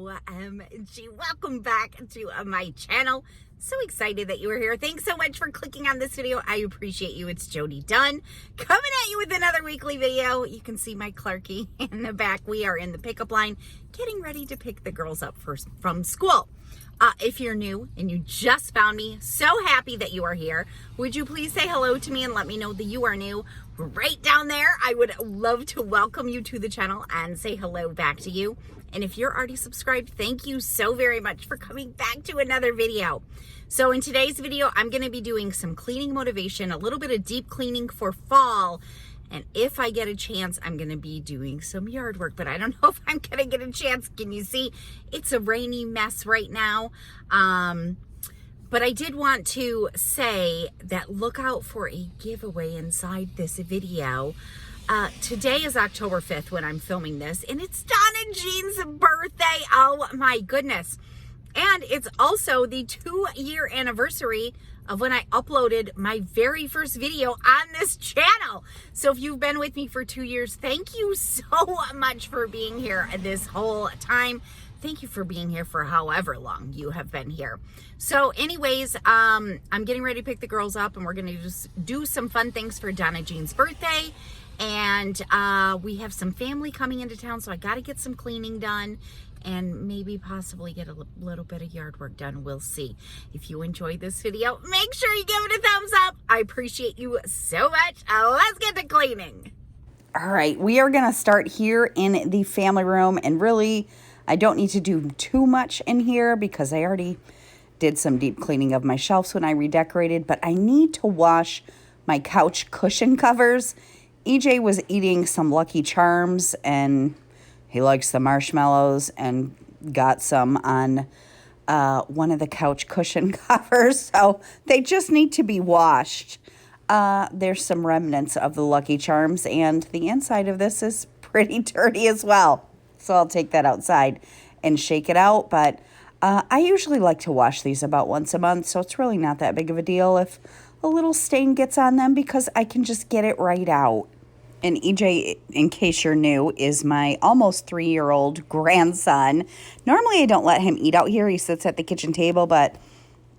OMG, welcome back to my channel. So excited that you are here. Thanks so much for clicking on this video. I appreciate you. It's Jody Dunn coming at you with another weekly video. You can see my Clarky in the back. We are in the pickup line getting ready to pick the girls up from school. If you're new and you just found me, so happy that you are here. Would you please say hello to me and let me know that you are new? Right down there, I would love to welcome you to the channel and say hello back to you. And if you're already subscribed, thank you so very much for coming back to another video. So in today's video, I'm going to be doing some cleaning motivation, a little bit of deep cleaning for fall. And if I get a chance, I'm going to be doing some yard work, but I don't know if I'm going to get a chance. Can you see? It's a rainy mess right now. But I did want to say that look out for a giveaway inside this video. Today is October 5th when I'm filming this, and it's Donna Jean's birthday. Oh my goodness. And it's also the 2-year anniversary of when I uploaded my very first video on this channel. So if you've been with me for 2 years, thank you so much for being here this whole time. Thank you for being here for however long you have been here. So anyways, I'm getting ready to pick the girls up, and we're going to just do some fun things for Donna Jean's birthday. And we have some family coming into town, so I got to get some cleaning done and maybe possibly get a little bit of yard work done. We'll see. If you enjoyed this video, make sure you give it a thumbs up. I appreciate you so much. Let's get to cleaning. All right, we are going to start here in the family room, and really, I don't need to do too much in here because I already did some deep cleaning of my shelves when I redecorated, but I need to wash my couch cushion covers. EJ was eating some Lucky Charms, and he likes the marshmallows, and got some on one of the couch cushion covers, so they just need to be washed. There's some remnants of the Lucky Charms, and the inside of this is pretty dirty as well. So I'll take that outside and shake it out. But I usually like to wash these about once a month, so it's really not that big of a deal if a little stain gets on them because I can just get it right out. And EJ, in case you're new, is my almost 3-year-old grandson. Normally I don't let him eat out here. He sits at the kitchen table, but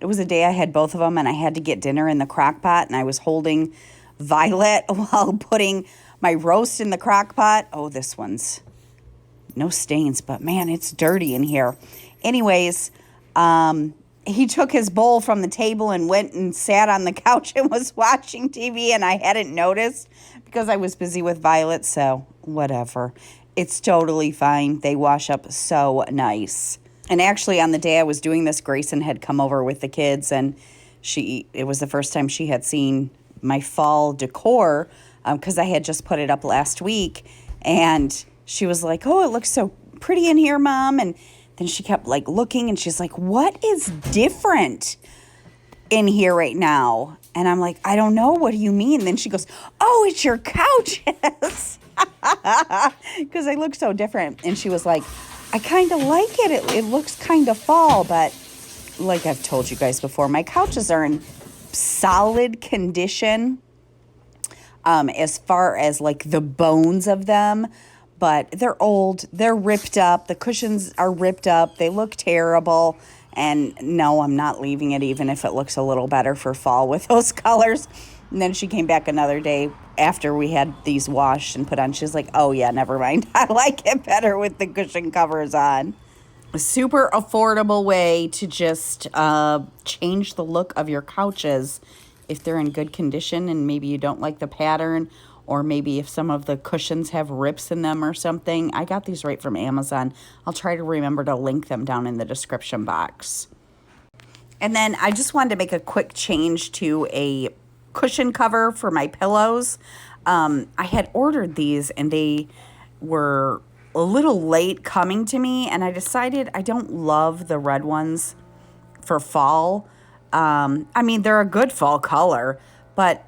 it was a day I had both of them, and I had to get dinner in the crock pot, and I was holding Violet while putting my roast in the crock pot. Oh, this one's no stains, but man, it's dirty in here. Anyways, he took his bowl from the table and went and sat on the couch and was watching TV, and I hadn't noticed because I was busy with Violet, so whatever. It's totally fine. They wash up so nice. And actually, on the day I was doing this, Grayson had come over with the kids, and it was the first time she had seen my fall decor because I had just put it up last week, and she was like, "Oh, it looks so pretty in here, Mom." And then she kept like looking, and she's like, "What is different in here right now?" And I'm like, "I don't know. What do you mean?" And then she goes, "Oh, it's your couches." Because they look so different. And she was like, "I kind of like it. It looks kind of fall." But like I've told you guys before, my couches are in solid condition as far as like the bones of them. But they're old, they're ripped up, the cushions are ripped up, they look terrible, and no, I'm not leaving it even if it looks a little better for fall with those colors. And then she came back another day after we had these washed and put on. She's like, "Oh yeah, never mind, I like it better with the cushion covers on." A super affordable way to just change the look of your couches if they're in good condition and maybe you don't like the pattern, or maybe if some of the cushions have rips in them or something. I got these right from Amazon. I'll try to remember to link them down in the description box. And then I just wanted to make a quick change to a cushion cover for my pillows. I had ordered these, and they were a little late coming to me, and I decided I don't love the red ones for fall. I mean, they're a good fall color, but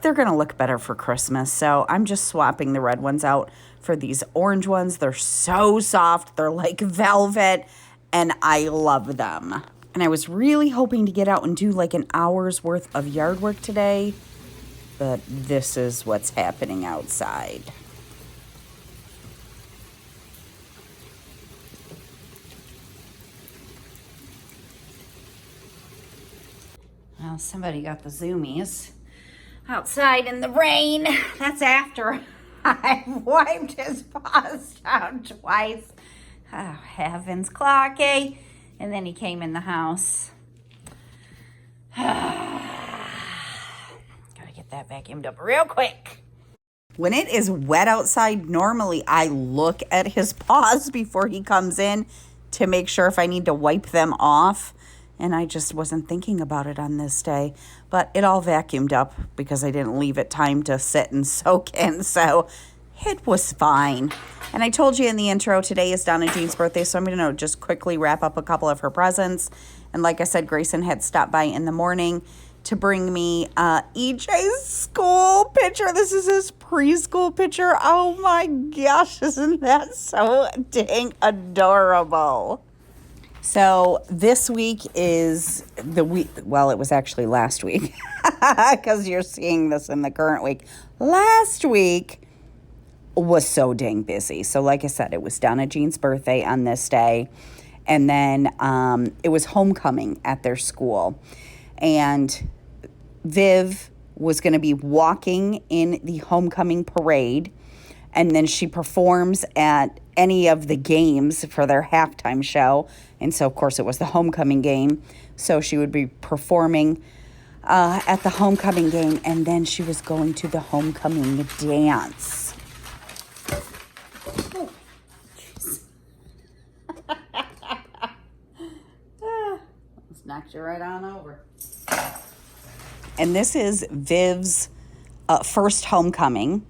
they're going to look better for Christmas. So I'm just swapping the red ones out for these orange ones. They're so soft. They're like velvet, and I love them. And I was really hoping to get out and do like an hour's worth of yard work today, but this is what's happening outside. Well, somebody got the zoomies outside in the rain. That's after I wiped his paws down twice. Oh, heavens, Clarky. And then he came in the house. Gotta get that vacuumed up real quick. When it is wet outside, normally I look at his paws before he comes in to make sure if I need to wipe them off. And I just wasn't thinking about it on this day. But it all vacuumed up because I didn't leave it time to sit and soak in. So it was fine. And I told you in the intro, today is Donna Jean's birthday. So I'm going to just quickly wrap up a couple of her presents. And like I said, Grayson had stopped by in the morning to bring me EJ's school picture. This is his preschool picture. Oh my gosh, isn't that so dang adorable? So this week is the week, well, it was actually last week because you're seeing this in the current week. Last week was so dang busy. So like I said, it was Donna Jean's birthday on this day. And then it was homecoming at their school. And Viv was going to be walking in the homecoming parade. And then she performs at any of the games for their halftime show. And so, of course, it was the homecoming game. So she would be performing at the homecoming game. And then she was going to the homecoming dance. Oh, jeez. Let's knock you right on over. And this is Viv's first homecoming.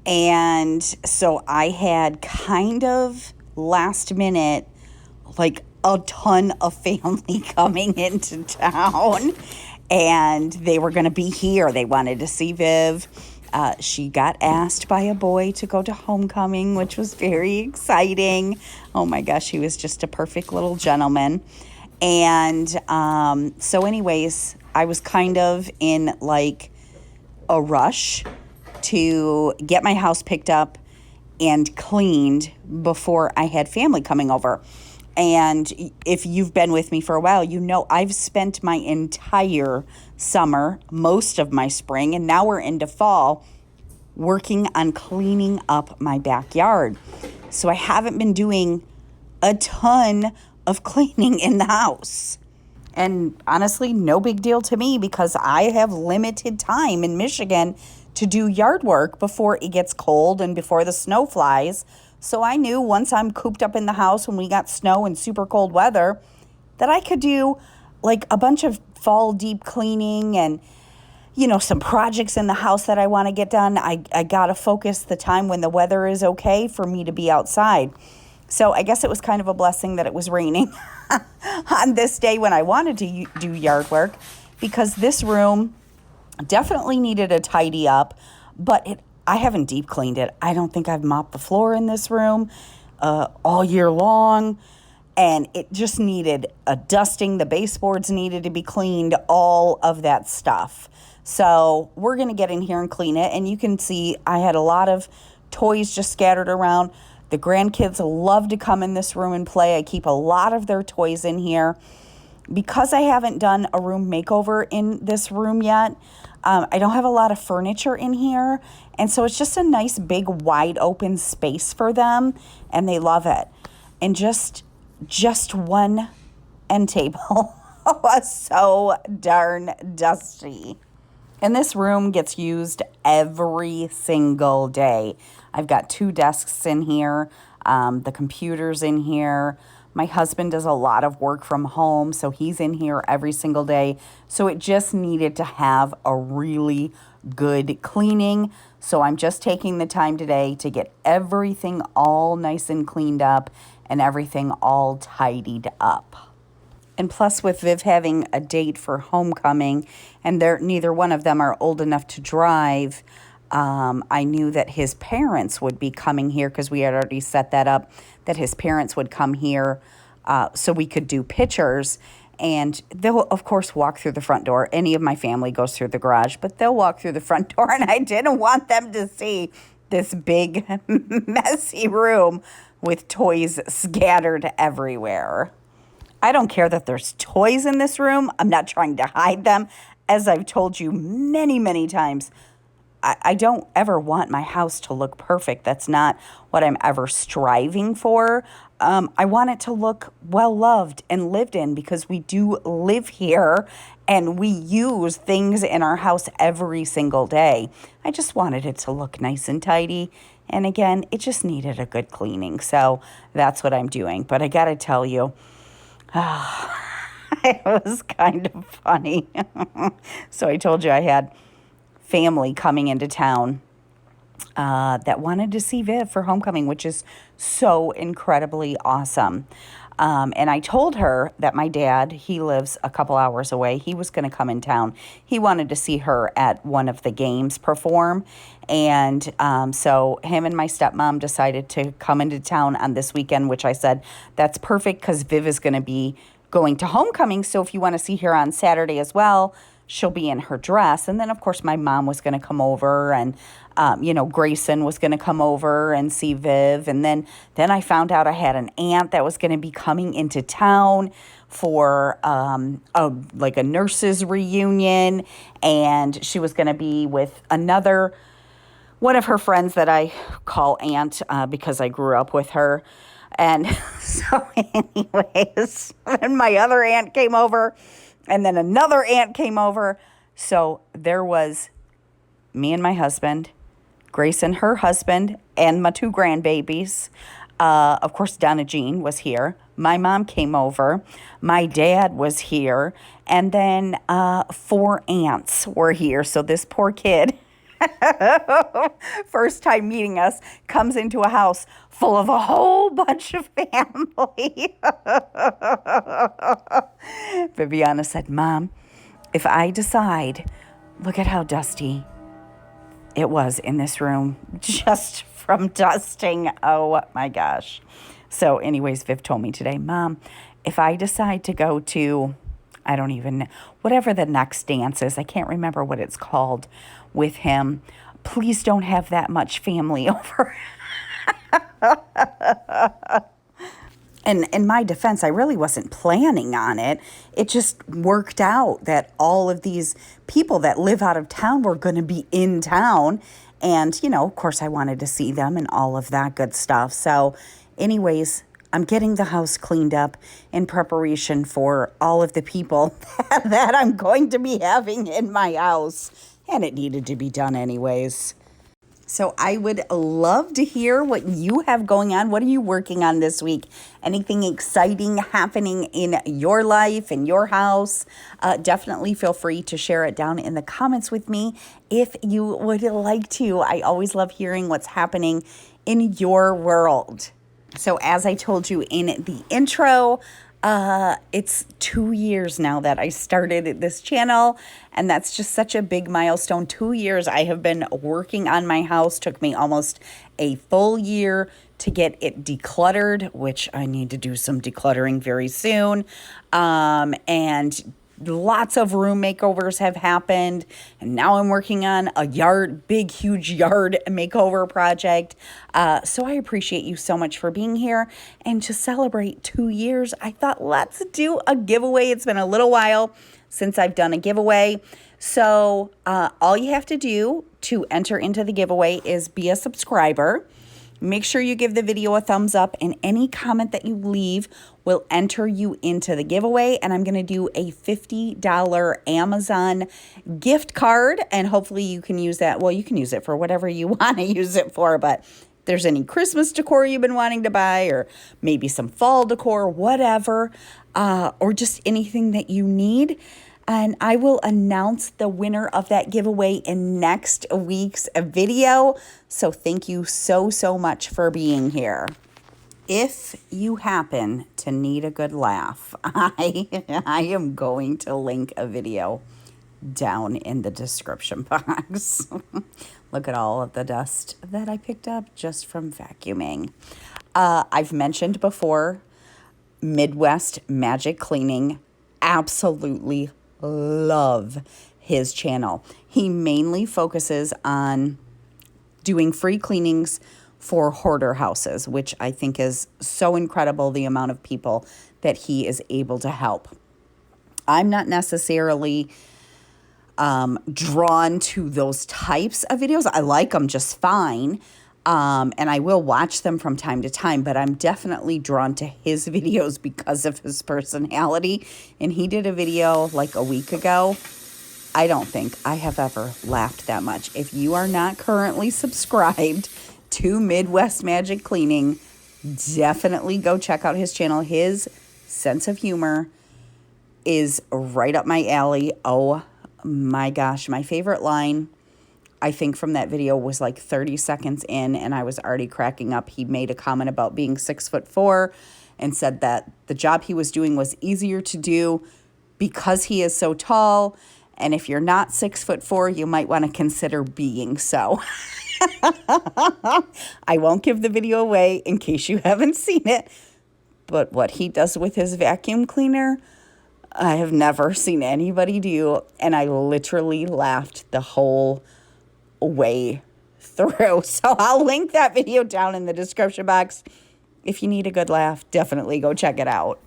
And so I had kind of last minute, like a ton of family coming into town. And they were going to be here. They wanted to see Viv. She got asked by a boy to go to homecoming, which was very exciting. Oh my gosh, he was just a perfect little gentleman. And so anyways, I was kind of in like a rush to get my house picked up and cleaned before I had family coming over. And if you've been with me for a while, you know I've spent my entire summer, most of my spring, and now we're into fall, working on cleaning up my backyard. So I haven't been doing a ton of cleaning in the house. And honestly, no big deal to me because I have limited time in Michigan to do yard work before it gets cold and before the snow flies. So I knew once I'm cooped up in the house when we got snow and super cold weather that I could do like a bunch of fall deep cleaning and, you know, some projects in the house that I want to get done. I got to focus the time when the weather is okay for me to be outside. So I guess it was kind of a blessing that it was raining on this day when I wanted to do yard work because this room definitely needed a tidy up, but I haven't deep cleaned it. I don't think I've mopped the floor in this room all year long, and it just needed a dusting. The baseboards needed to be cleaned, all of that stuff. So we're going to get in here and clean it, and you can see I had a lot of toys just scattered around. The grandkids love to come in this room and play. I keep a lot of their toys in here. Because I haven't done a room makeover in this room yet, I don't have a lot of furniture in here. And so it's just a nice big wide open space for them. And they love it. And just one end table was so darn dusty. And this room gets used every single day. I've got 2 desks in here, the computer's in here. My husband does a lot of work from home, so he's in here every single day. So it just needed to have a really good cleaning. So I'm just taking the time today to get everything all nice and cleaned up and everything all tidied up. And plus with Viv having a date for homecoming, and neither one of them are old enough to drive, I knew that his parents would be coming here because we had already set that up, that his parents would come here so we could do pictures. And they'll, of course, walk through the front door. Any of my family goes through the garage, but they'll walk through the front door. And I didn't want them to see this big, messy room with toys scattered everywhere. I don't care that there's toys in this room. I'm not trying to hide them. As I've told you many, many times, I don't ever want my house to look perfect. That's not what I'm ever striving for. I want it to look well loved and lived in because we do live here and we use things in our house every single day. I just wanted it to look nice and tidy. And again, it just needed a good cleaning. So that's what I'm doing. But I got to tell you, it was kind of funny. So I told you I had family coming into town that wanted to see Viv for homecoming, which is so incredibly awesome. And I told her that my dad, he lives a couple hours away. He was going to come in town. He wanted to see her at one of the games perform. And so him and my stepmom decided to come into town on this weekend, which I said, that's perfect because Viv is going to be going to homecoming. So if you want to see her on Saturday as well, she'll be in her dress. And then, of course, my mom was going to come over and, Grayson was going to come over and see Viv. And then I found out I had an aunt that was going to be coming into town for a nurses reunion. And she was going to be with one of her friends that I call aunt because I grew up with her. And so anyways, and my other aunt came over. And then another aunt came over. So there was me and my husband, Grace and her husband, and my 2 grandbabies. Of course, Donna Jean was here. My mom came over. My dad was here. And then 4 aunts were here. So this poor kid, first time meeting us, comes into a house full of a whole bunch of family. Viviana said, Mom, if I decide, look at how dusty it was in this room just from dusting. Oh my gosh. So anyways, Viv told me today, Mom, if I decide to go to, I don't even know, whatever the next dance is, I can't remember what it's called with him, please don't have that much family over. And in my defense, I really wasn't planning on it. It just worked out that all of these people that live out of town were going to be in town. And, of course, I wanted to see them and all of that good stuff. So anyways, I'm getting the house cleaned up in preparation for all of the people that I'm going to be having in my house. And it needed to be done anyways. So I would love to hear what you have going on. What are you working on this week? Anything exciting happening in your life, in your house? Definitely feel free to share it down in the comments with me if you would like to. I always love hearing what's happening in your world. So as I told you in the intro, it's 2 years now that I started this channel, and that's just such a big milestone. 2 years I have been working on my house. Took me almost a full year to get it decluttered, which I need to do some decluttering very soon. And lots of room makeovers have happened, and now I'm working on a big, huge yard makeover project. So I appreciate you so much for being here. And to celebrate 2 years, I thought let's do a giveaway. It's been a little while since I've done a giveaway. So all you have to do to enter into the giveaway is be a subscriber. Make sure you give the video a thumbs up, and any comment that you leave will enter you into the giveaway. And I'm going to do a $50 Amazon gift card, and hopefully you can use that. Well, you can use it for whatever you want to use it for, but if there's any Christmas decor you've been wanting to buy, or maybe some fall decor, whatever, or just anything that you need. And I will announce the winner of that giveaway in next week's video. So thank you so, so much for being here. If you happen to need a good laugh, I am going to link a video down in the description box. Look at all of the dust that I picked up just from vacuuming. I've mentioned before, Midwest Magic Cleaning. Absolutely love his channel. He mainly focuses on doing free cleanings for hoarder houses, which I think is so incredible, the amount of people that he is able to help. I'm not necessarily drawn to those types of videos. I like them just fine. And I will watch them from time to time, but I'm definitely drawn to his videos because of his personality. And he did a video like a week ago. I don't think I have ever laughed that much. If you are not currently subscribed to Midwest Magic Cleaning, definitely go check out his channel. His sense of humor is right up my alley. Oh my gosh, my favorite line, I think, from that video was like 30 seconds in, and I was already cracking up. He made a comment about being 6'4" and said that the job he was doing was easier to do because he is so tall. And if you're not 6'4", you might want to consider being so. I won't give the video away in case you haven't seen it. But what he does with his vacuum cleaner, I have never seen anybody do. And I literally laughed the whole way through. So I'll link that video down in the description box. If you need a good laugh, definitely go check it out.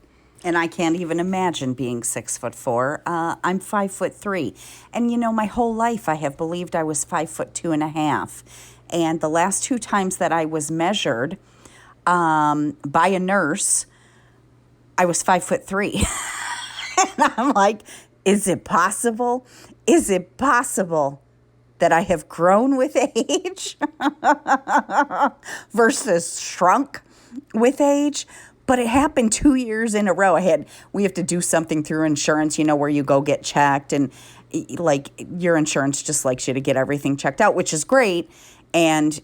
And I can't even imagine being 6'4". I'm 5'3". And you know, my whole life I have believed I was 5'2.5". And the last 2 times that I was measured by a nurse, I was 5'3". And I'm like, is it possible? Is it possible that I have grown with age versus shrunk with age? But it happened 2 years in a row. We have to do something through insurance, you know, where you go get checked, and like your insurance just likes you to get everything checked out, which is great. And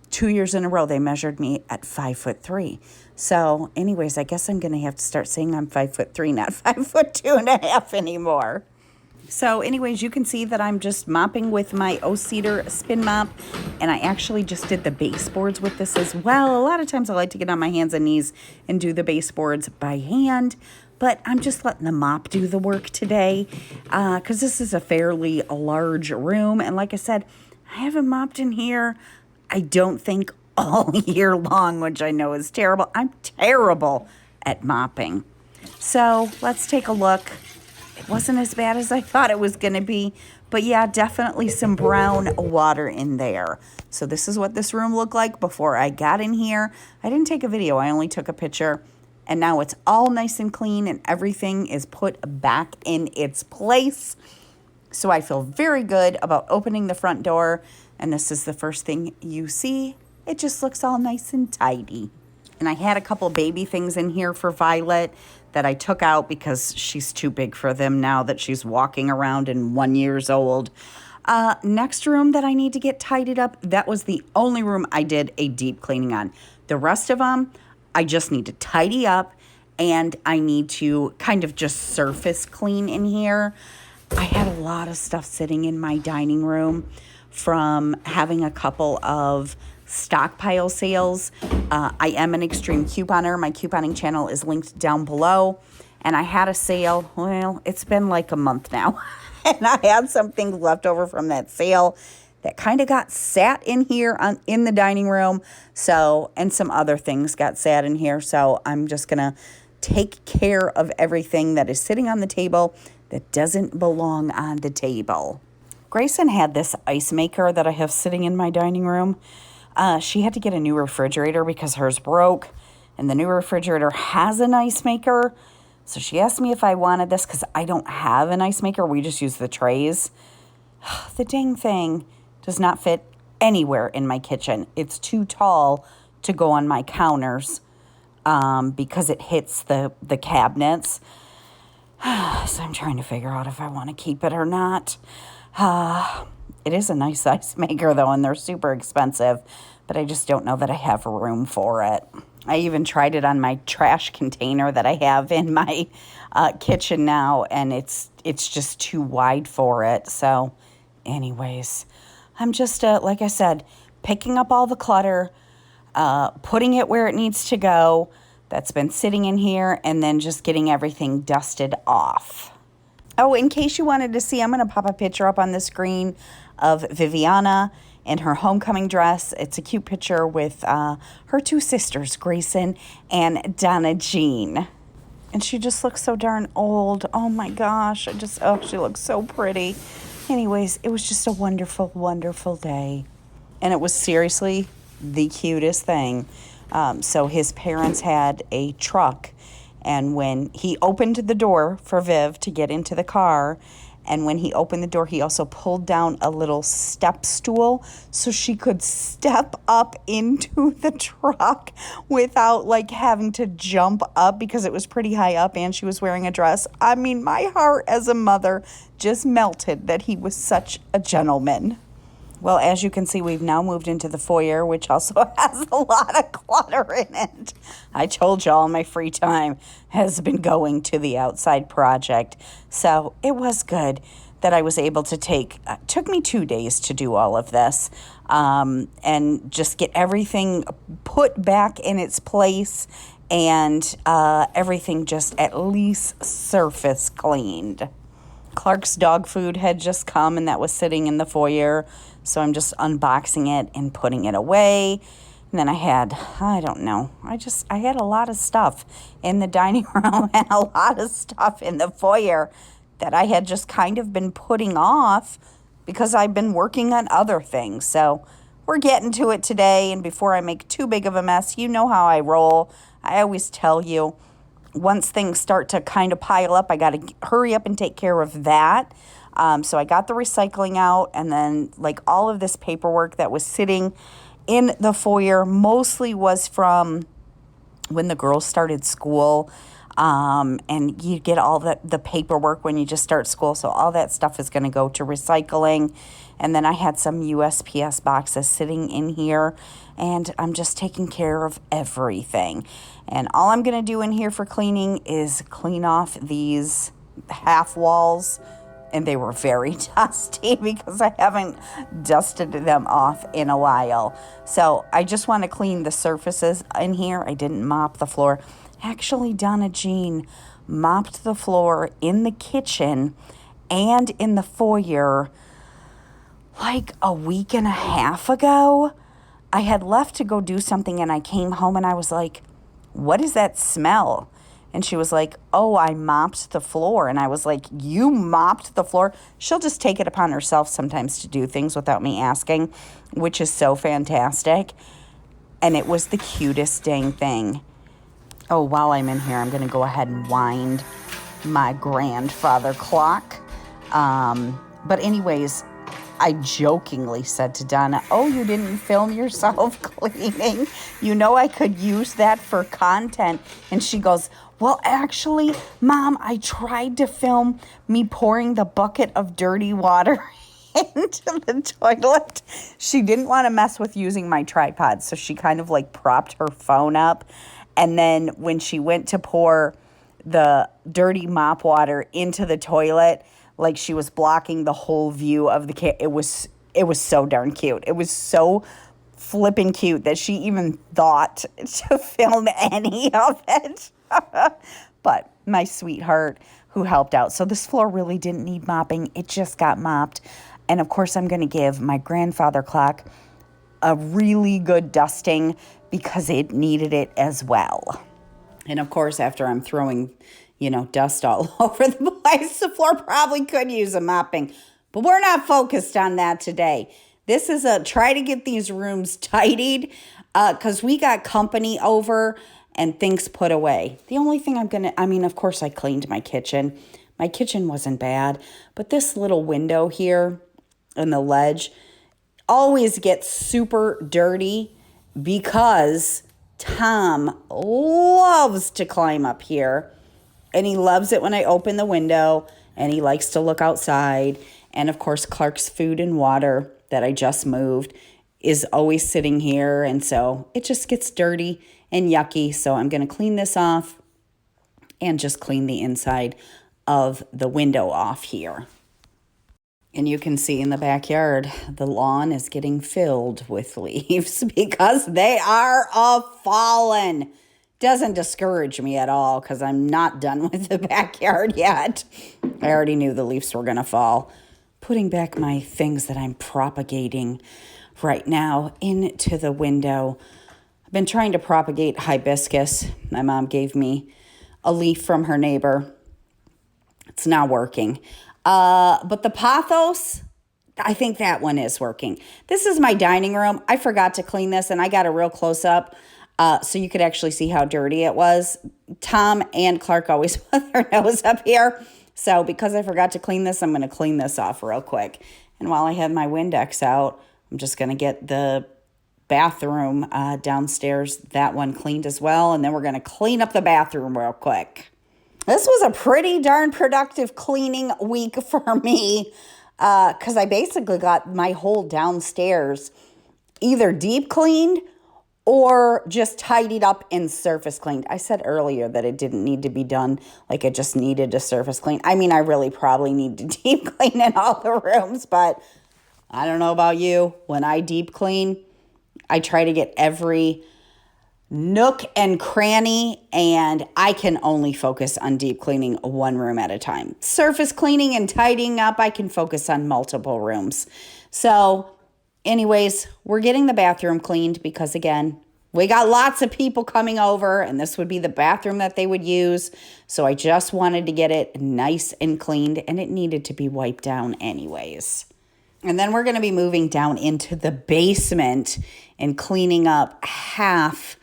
2 years in a row, they measured me at 5'3". So anyways, I guess I'm going to have to start saying I'm 5'3", not 5'2.5" anymore. So anyways, you can see that I'm just mopping with my O-Cedar spin mop, and I actually just did the baseboards with this as well. A lot of times I like to get on my hands and knees and do the baseboards by hand, but I'm just letting the mop do the work today because this is a fairly large room. And like I said, I haven't mopped in here, I don't think, all year long, which I know is terrible. I'm terrible at mopping. So let's take a look. It wasn't as bad as I thought it was going to be. But yeah, definitely some brown water in there. So this is what this room looked like before I got in here. I didn't take a video. I only took a picture. And now it's all nice and clean and everything is put back in its place. So I feel very good about opening the front door. And this is the first thing you see. It just looks all nice and tidy. And I had a couple baby things in here for Violet that I took out because she's too big for them now that she's walking around and 1 year old. Next room that I need to get tidied up, that was the only room I did a deep cleaning on. The rest of them, I just need to tidy up and I need to kind of just surface clean in here. I had a lot of stuff sitting in my dining room from having a couple of stockpile sales. I am an extreme couponer. My couponing channel is linked down below. And I had a sale. Well, it's been like a month now. And I had something left over from that sale that kind of got sat in here in the dining room. So, and some other things got sat in here. So I'm just going to take care of everything that is sitting on the table that doesn't belong on the table. Grayson had this ice maker that I have sitting in my dining room. She had to get a new refrigerator because hers broke, and the new refrigerator has an ice maker. So she asked me if I wanted this because I don't have an ice maker. We just use the trays. The dang thing does not fit anywhere in my kitchen. It's too tall to go on my counters because it hits the cabinets. So I'm trying to figure out if I want to keep it or not. It is a nice ice maker, though, and they're super expensive, but I just don't know that I have room for it. I even tried it on my trash container that I have in my kitchen now, and it's just too wide for it. So anyways, I'm just, like I said, picking up all the clutter, putting it where it needs to go that's been sitting in here, and then just getting everything dusted off. Oh, in case you wanted to see, I'm going to pop a picture up on the screen of Viviana in her homecoming dress. It's a cute picture with her two sisters, Grayson and Donna Jean. And she just looks so darn old. Oh my gosh. She looks so pretty. Anyways, it was just a wonderful, wonderful day. And it was seriously the cutest thing. So his parents had a truck. And when he opened the door for Viv to get into the car, and when he opened the door, he also pulled down a little step stool so she could step up into the truck without like having to jump up because it was pretty high up and she was wearing a dress. I mean, my heart as a mother just melted that he was such a gentleman. Well, as you can see, we've now moved into the foyer, which also has a lot of clutter in it. I told you all my free time has been going to the outside project. So it was good that I was able to took me 2 days to do all of this and just get everything put back in its place and everything just at least surface cleaned. Clark's dog food had just come and that was sitting in the foyer. So I'm just unboxing it and putting it away. And then I had a lot of stuff in the dining room and a lot of stuff in the foyer that I had just kind of been putting off because I've been working on other things. So we're getting to it today. And before I make too big of a mess, you know how I roll. I always tell you, once things start to kind of pile up, I got to hurry up and take care of that. So I got the recycling out, and then like all of this paperwork that was sitting in the foyer mostly was from when the girls started school. And you get all the paperwork when you just start school. So all that stuff is going to go to recycling. And then I had some USPS boxes sitting in here, and I'm just taking care of everything. And all I'm going to do in here for cleaning is clean off these half walls. And they were very dusty because I haven't dusted them off in a while. So I just want to clean the surfaces in here. I didn't mop the floor. Actually, Donna Jean mopped the floor in the kitchen and in the foyer like a week and a half ago. I had left to go do something and I came home and I was like, what is that smell? And she was like, oh, I mopped the floor. And I was like, you mopped the floor? She'll just take it upon herself sometimes to do things without me asking, which is so fantastic. And it was the cutest dang thing. Oh, while I'm in here, I'm going to go ahead and wind my grandfather clock. But anyways, I jokingly said to Donna, oh, you didn't film yourself cleaning. You know I could use that for content. And she goes, well, actually, Mom, I tried to film me pouring the bucket of dirty water into the toilet. She didn't want to mess with using my tripod, so she kind of like propped her phone up. And then when she went to pour the dirty mop water into the toilet, like she was blocking the whole view of the it was so darn cute. It was so flipping cute that she even thought to film any of it. But my sweetheart who helped out. So this floor really didn't need mopping. It just got mopped. And of course, I'm going to give my grandfather clock a really good dusting because it needed it as well. And of course, after I'm throwing, dust all over the place, the floor probably could use a mopping. But we're not focused on that today. This is try to get these rooms tidied because we got company over and things put away. The only thing of course I cleaned my kitchen. My kitchen wasn't bad, but this little window here and the ledge always gets super dirty because Tom loves to climb up here. And he loves it when I open the window, and he likes to look outside. And of course, Clark's food and water that I just moved is always sitting here. And so it just gets dirty and yucky. So I'm going to clean this off and just clean the inside of the window off here. And you can see in the backyard, the lawn is getting filled with leaves because they are fallen. Doesn't discourage me at all because I'm not done with the backyard yet. I already knew the leaves were going to fall. Putting back my things that I'm propagating right now into the window. I've been trying to propagate hibiscus. My mom gave me a leaf from her neighbor. It's not working. But the pothos, I think that one is working. This is my dining room. I forgot to clean this, and I got a real close up so you could actually see how dirty it was. Tom and Clark always put their nose up here. So because I forgot to clean this, I'm going to clean this off real quick. And while I have my Windex out, I'm just going to get the bathroom downstairs, that one cleaned as well. And then we're going to clean up the bathroom real quick. This was a pretty darn productive cleaning week for me because I basically got my whole downstairs either deep cleaned or just tidied up and surface cleaned. I said earlier that it didn't need to be done, like it just needed to surface clean. I mean, I really probably need to deep clean in all the rooms, but I don't know about you. When I deep clean, I try to get every nook and cranny, and I can only focus on deep cleaning one room at a time. Surface cleaning and tidying up, I can focus on multiple rooms. So anyways, we're getting the bathroom cleaned because, again, we got lots of people coming over, and this would be the bathroom that they would use. So I just wanted to get it nice and cleaned, and it needed to be wiped down anyways. And then we're going to be moving down into the basement and cleaning up half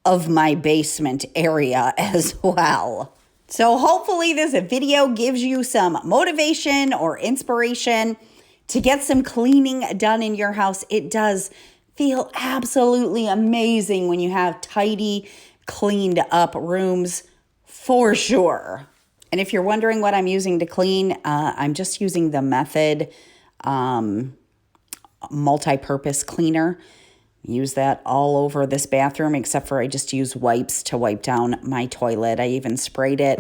of my basement area as well. So hopefully this video gives you some motivation or inspiration to get some cleaning done in your house. It does feel absolutely amazing when you have tidy, cleaned up rooms for sure. And if you're wondering what I'm using to clean, I'm just using the Method multi-purpose cleaner. Use that all over this bathroom, except for I just use wipes to wipe down my toilet. I even sprayed it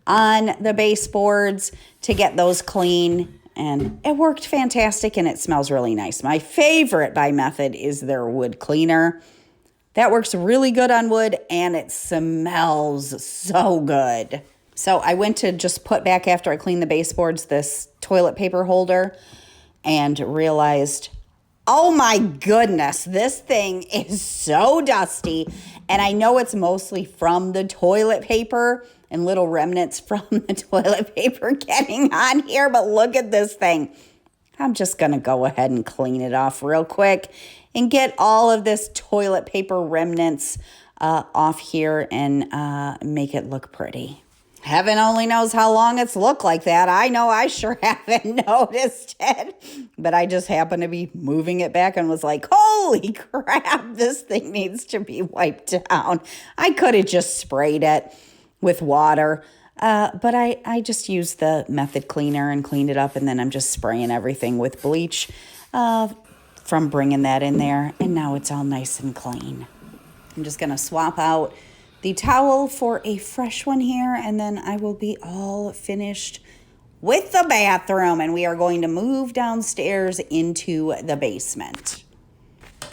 on the baseboards to get those clean, and it worked fantastic, and it smells really nice. My favorite by Method is their wood cleaner. That works really good on wood, and it smells so good. So I went to just put back, after I cleaned the baseboards, this toilet paper holder, and realized, oh my goodness, this thing is so dusty. And I know it's mostly from the toilet paper and little remnants from the toilet paper getting on here. But look at this thing. I'm just going to go ahead and clean it off real quick and get all of this toilet paper remnants off here and make it look pretty. Heaven only knows how long it's looked like that. I know I sure haven't noticed it. But I just happened to be moving it back and was like, holy crap, this thing needs to be wiped down. I could have just sprayed it with water. But I just used the Method cleaner and cleaned it up. And then I'm just spraying everything with bleach from bringing that in there. And now it's all nice and clean. I'm just going to swap out the towel for a fresh one here, and then I will be all finished with the bathroom, and we are going to move downstairs into the basement.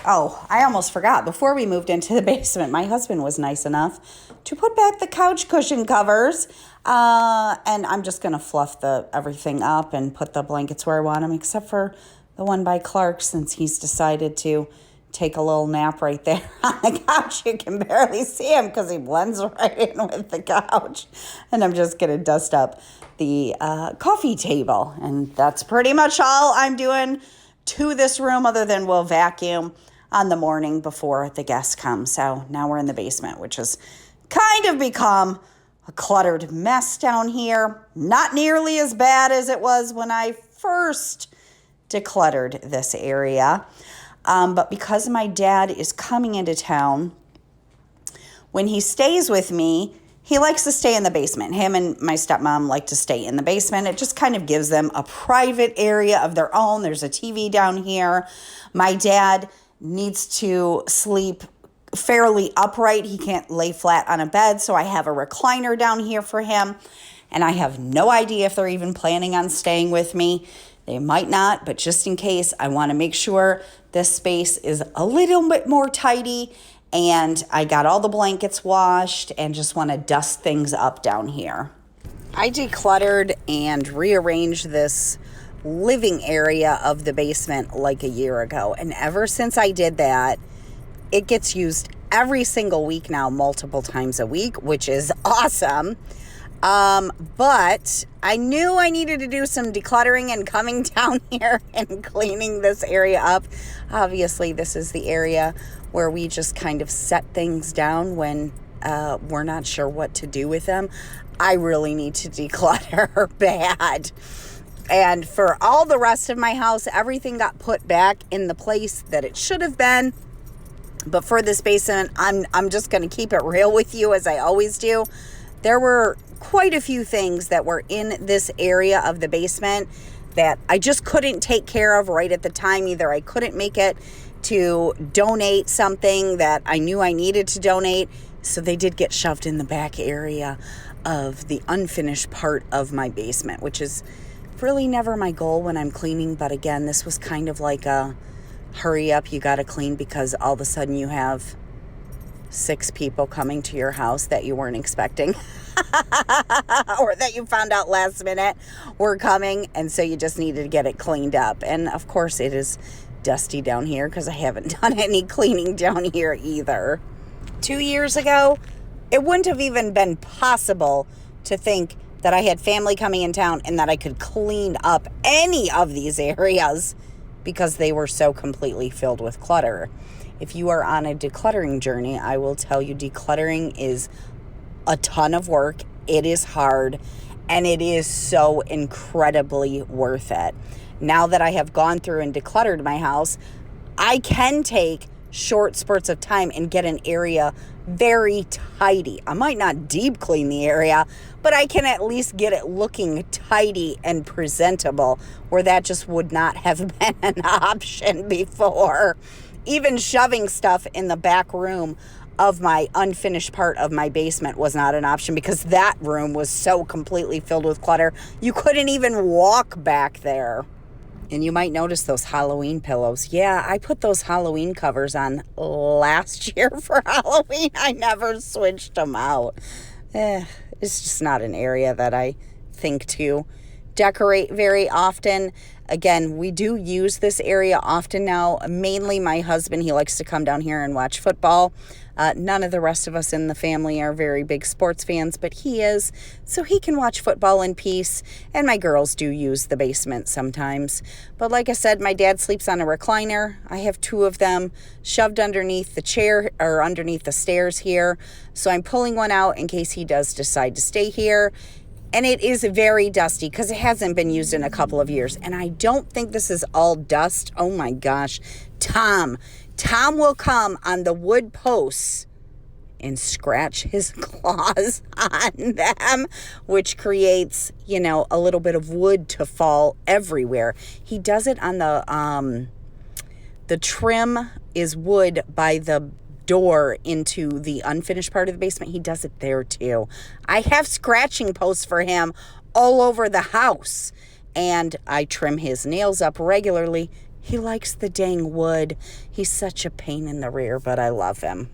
Oh, I almost forgot. Before we moved into the basement, my husband was nice enough to put back the couch cushion covers, and I'm just going to fluff everything up and put the blankets where I want them, except for the one by Clark, since he's decided to take a little nap right there on the couch. You can barely see him because he blends right in with the couch. And I'm just going to dust up the coffee table. And that's pretty much all I'm doing to this room, other than we'll vacuum on the morning before the guests come. So now we're in the basement, which has kind of become a cluttered mess down here. Not nearly as bad as it was when I first decluttered this area. But because my dad is coming into town, when he stays with me, he likes to stay in the basement. Him and my stepmom like to stay in the basement. It just kind of gives them a private area of their own. There's a TV down here. My dad needs to sleep fairly upright. He can't lay flat on a bed, so I have a recliner down here for him. And I have no idea if they're even planning on staying with me. They might not, but just in case, I want to make sure this space is a little bit more tidy, and I got all the blankets washed and just want to dust things up down here. I decluttered and rearranged this living area of the basement like a year ago, and ever since I did that, it gets used every single week now, multiple times a week, which is awesome. But I knew I needed to do some decluttering and coming down here and cleaning this area up. Obviously, this is the area where we just kind of set things down when we're not sure what to do with them. I really need to declutter bad. And for all the rest of my house, everything got put back in the place that it should have been. But for this basement, I'm just going to keep it real with you, as I always do. There were quite a few things that were in this area of the basement that I just couldn't take care of right at the time. Either I couldn't make it to donate something that I knew I needed to donate, so they did get shoved in the back area of the unfinished part of my basement, which is really never my goal when I'm cleaning. But again, this was kind of like a hurry up, you got to clean, because all of a sudden you have 6 people coming to your house that you weren't expecting or that you found out last minute were coming, and so you just needed to get it cleaned up. And of course it is dusty down here because I haven't done any cleaning down here either. 2 years ago, it wouldn't have even been possible to think that I had family coming in town and that I could clean up any of these areas because they were so completely filled with clutter. If you are on a decluttering journey, I will tell you decluttering is a ton of work. It is hard, and it is so incredibly worth it. Now that I have gone through and decluttered my house, I can take short spurts of time and get an area very tidy. I might not deep clean the area, but I can at least get it looking tidy and presentable, where that just would not have been an option before. Even shoving stuff in the back room of my unfinished part of my basement was not an option because that room was so completely filled with clutter. You couldn't even walk back there. And you might notice those Halloween pillows. Yeah, I put those Halloween covers on last year for Halloween. I never switched them out. It's just not an area that I think to decorate very often. Again, we do use this area often now. Mainly my husband, he likes to come down here and watch football. None of the rest of us in the family are very big sports fans, but he is, so he can watch football in peace. And my girls do use the basement sometimes. But like I said, my dad sleeps on a recliner. I have 2 of them shoved underneath the chair or underneath the stairs here. So I'm pulling one out in case he does decide to stay here. And it is very dusty because it hasn't been used in a couple of years. And I don't think this is all dust. Oh my gosh. Tom will come on the wood posts and scratch his claws on them, which creates, a little bit of wood to fall everywhere. He does it on the trim is wood by the door into the unfinished part of the basement. He does it there too. I have scratching posts for him all over the house, and I trim his nails up regularly. He likes the dang wood. He's such a pain in the rear, but I love him.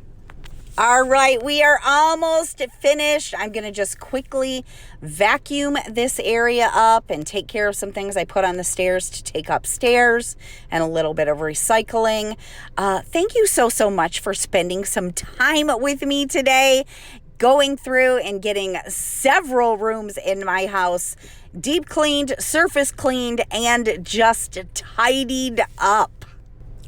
All right, we are almost finished. I'm going to just quickly vacuum this area up and take care of some things I put on the stairs to take upstairs and a little bit of recycling. Thank you so much for spending some time with me today, going through and getting several rooms in my house deep cleaned, surface cleaned, and just tidied up.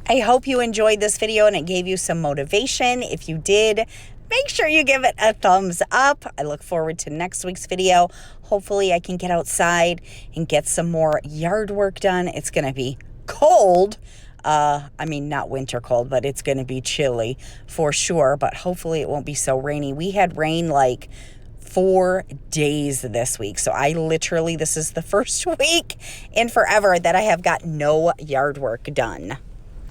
I hope you enjoyed this video and it gave you some motivation. If you did, make sure you give it a thumbs up. I look forward to next week's video. Hopefully I can get outside and get some more yard work done. It's going to be cold. Not winter cold, but it's going to be chilly for sure. But hopefully it won't be so rainy. We had rain like 4 days this week. So this is the first week in forever that I have got no yard work done,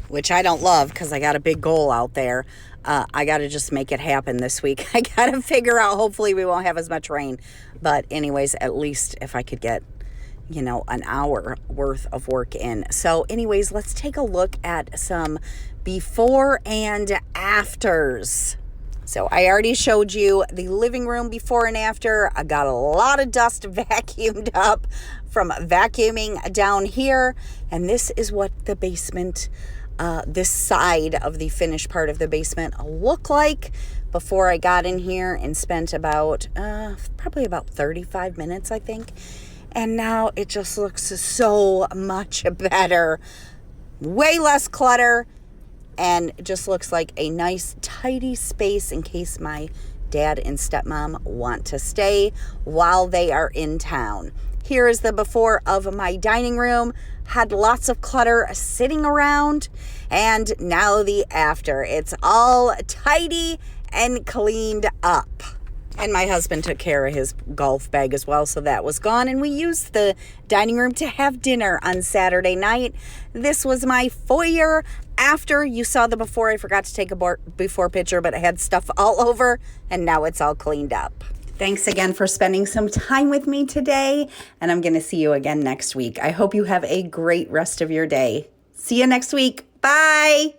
which I don't love because I got a big goal out there. I got to just make it happen this week. I got to figure out, hopefully we won't have as much rain. But anyways, at least if I could get, an hour worth of work in. So anyways, let's take a look at some before and afters. So I already showed you the living room before and after. I got a lot of dust vacuumed up from vacuuming down here. And this is what the basement this side of the finished part of the basement look like before I got in here and spent about probably about 35 minutes, I think. And now it just looks so much better. Way less clutter, and just looks like a nice tidy space in case my dad and stepmom want to stay while they are in town. Here is the before of my dining room. Had lots of clutter sitting around, and now the after. It's all tidy and cleaned up. And my husband took care of his golf bag as well, so that was gone. And we used the dining room to have dinner on Saturday night. This was my foyer after. You saw the before. I forgot to take a before picture, but it had stuff all over, and now it's all cleaned up. Thanks again for spending some time with me today, and I'm going to see you again next week. I hope you have a great rest of your day. See you next week. Bye.